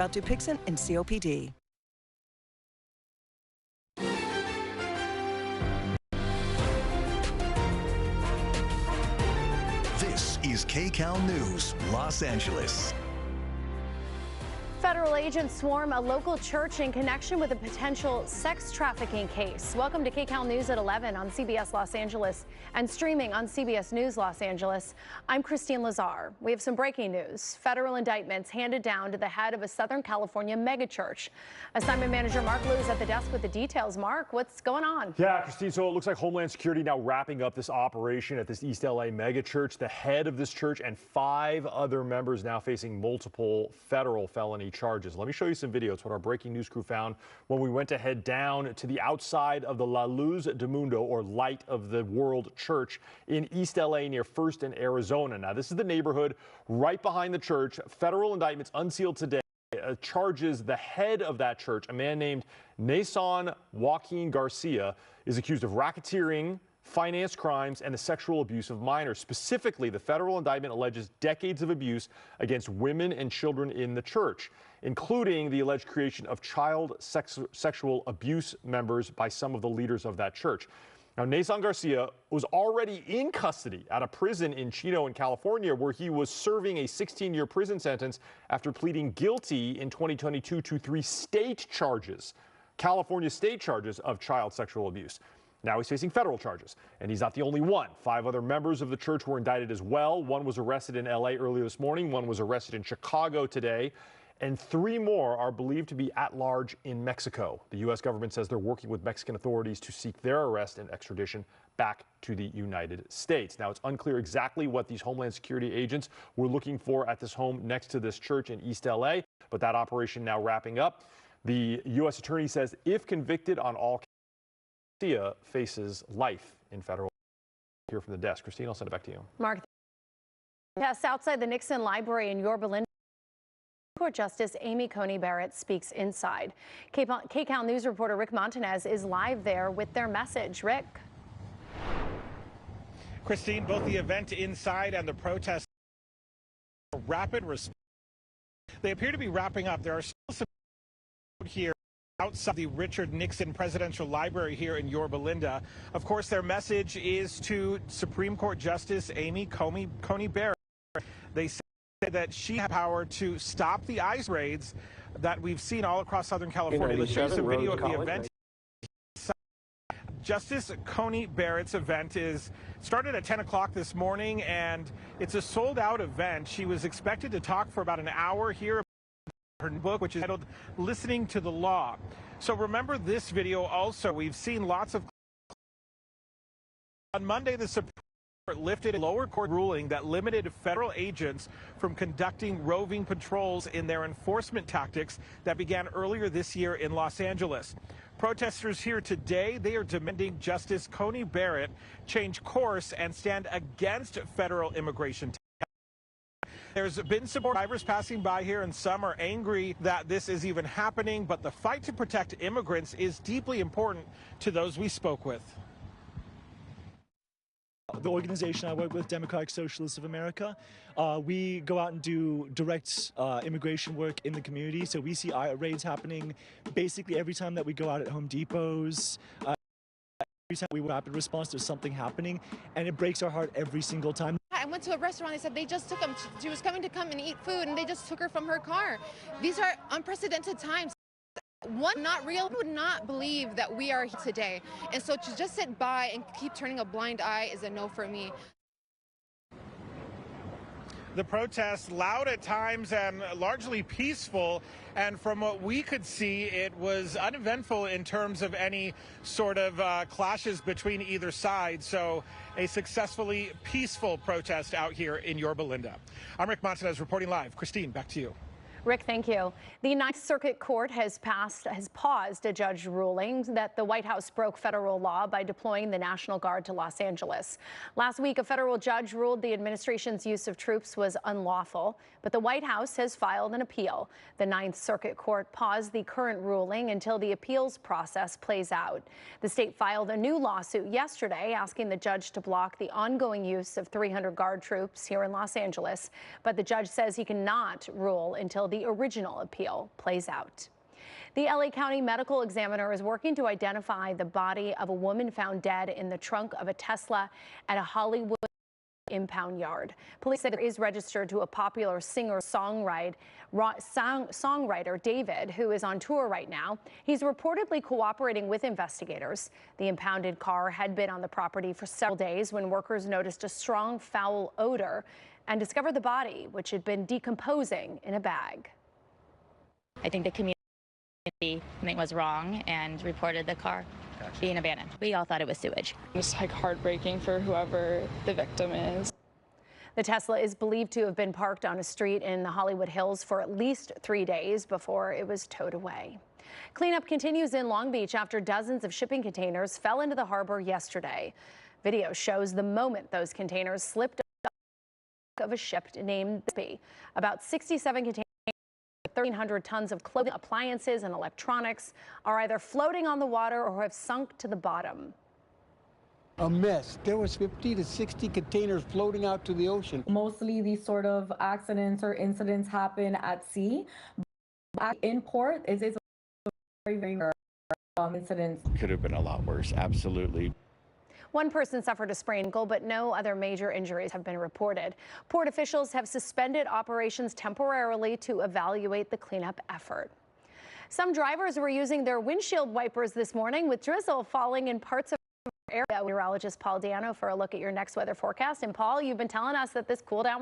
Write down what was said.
about Dupixent and COPD. This is KCAL News, Los Angeles. Federal agents swarm a local church in connection with a potential sex trafficking case. Welcome to KCAL News at 11 on CBS Los Angeles and streaming on CBS News Los Angeles. I'm Christine Lazar. We have some breaking news. Federal indictments handed down to the head of a Southern California megachurch. Assignment manager Mark Liu is at the desk with the details. Mark, what's going on? Yeah, Christine, so it looks like Homeland Security now wrapping up this operation at this East LA megachurch. The head of this church and 5 other members now facing multiple federal felony charges. Let me show you some videos, what our breaking news crew found when we went to head down to the outside of the La Luz del Mundo, or Light of the World Church in East LA near First and Arizona. Now, this is the neighborhood right behind the church. Federal indictments unsealed today charges the head of that church, a man named Nason Joaquin Garcia, is accused of racketeering, finance crimes, and the sexual abuse of minors. Specifically, the federal indictment alleges decades of abuse against women and children in the church, including the alleged creation of child sexual abuse members by some of the leaders of that church. Now, Nason Garcia was already in custody at a prison in Chino in California, where he was serving a 16-year prison sentence after pleading guilty in 2022 to 3 state charges, California state charges of child sexual abuse. Now he's facing federal charges, and he's not the only one. 5 other members of the church were indicted as well. One was arrested in LA earlier this morning. One was arrested in Chicago today. And 3 more are believed to be at large in Mexico. The U.S. government says they're working with Mexican authorities to seek their arrest and extradition back to the United States. Now, it's unclear exactly what these Homeland Security agents were looking for at this home next to this church in East L.A., but that operation now wrapping up. The U.S. attorney says if convicted on all, Garcia faces life in federal. Here from the desk. Christine, I'll send it back to you. Mark, tests outside the Nixon Library in Yorba Linda. Court Justice Amy Coney Barrett speaks inside. KCAL News reporter Rick Montanez is live there with their message. Rick. Christine, both the event inside and the protest rapid response. They appear to be wrapping up. There are still some here outside the Richard Nixon Presidential Library here in Yorba Linda. Of course, their message is to Supreme Court Justice Amy Coney Barrett. They say that she had power to stop the ICE raids that we've seen all across Southern California. Let's show you some video of the event. Justice Coney Barrett's event started at 10 o'clock this morning, and it's a sold-out event. She was expected to talk for about an hour here about her book, which is titled Listening to the Law. So remember this video also. We've seen lots of... On Monday, the Supreme Court lifted a lower court ruling that limited federal agents from conducting roving patrols in their enforcement tactics that began earlier this year in Los Angeles. Protesters here today, they are demanding Justice Coney Barrett change course and stand against federal immigration. There's been some drivers passing by here, and some are angry that this is even happening, but the fight to protect immigrants is deeply important to those we spoke with. The organization I work with, Democratic Socialists of America, we go out and do direct immigration work in the community. So we see raids happening basically every time that we go out at Home Depots. Every time we rapid response, there's something happening, and it breaks our heart every single time. I went to a restaurant. They said they just took him. She was coming to come and eat food, and they just took her from her car. These are unprecedented times. One, not real, would not believe that we are here today. And so to just sit by and keep turning a blind eye is a no for me. The protests loud at times and largely peaceful. And from what we could see, it was uneventful in terms of any sort of clashes between either side. So a successfully peaceful protest out here in Yorba Linda. I'm Rick Montanez reporting live. Christine, back to you. Rick, thank you. The Ninth Circuit Court has paused a judge ruling that the White House broke federal law by deploying the National Guard to Los Angeles. Last week, a federal judge ruled the administration's use of troops was unlawful, but the White House has filed an appeal. The Ninth Circuit Court paused the current ruling until the appeals process plays out. The state filed a new lawsuit yesterday asking the judge to block the ongoing use of 300 Guard troops here in Los Angeles, but the judge says he cannot rule until the original appeal plays out. The LA County Medical Examiner is working to identify the body of a woman found dead in the trunk of a Tesla at a Hollywood impound yard. Police said it is registered to a popular singer-songwriter, David, who is on tour right now. He's reportedly cooperating with investigators. The impounded car had been on the property for several days when workers noticed a strong foul odor and discovered the body, which had been decomposing in a bag. I think the community was wrong and reported the car being abandoned. We all thought it was sewage. It's like heartbreaking for whoever the victim is. The Tesla is believed to have been parked on a street in the Hollywood Hills for at least 3 days before it was towed away. Cleanup continues in Long Beach after dozens of shipping containers fell into the harbor yesterday. Video shows the moment those containers slipped off of a ship named Mississippi. About 67 containers, 1,300 tons of clothing, appliances, and electronics are either floating on the water or have sunk to the bottom. A mess. There was 50 to 60 containers floating out to the ocean. Mostly these sort of accidents or incidents happen at sea. In port, it's a very, very rare incidents. Could have been a lot worse, absolutely. One person suffered a sprained ankle, but no other major injuries have been reported. Port officials have suspended operations temporarily to evaluate the cleanup effort. Some drivers were using their windshield wipers this morning with drizzle falling in parts of the area. Meteorologist Paul Dano for a look at your next weather forecast. And Paul, you've been telling us that this cool down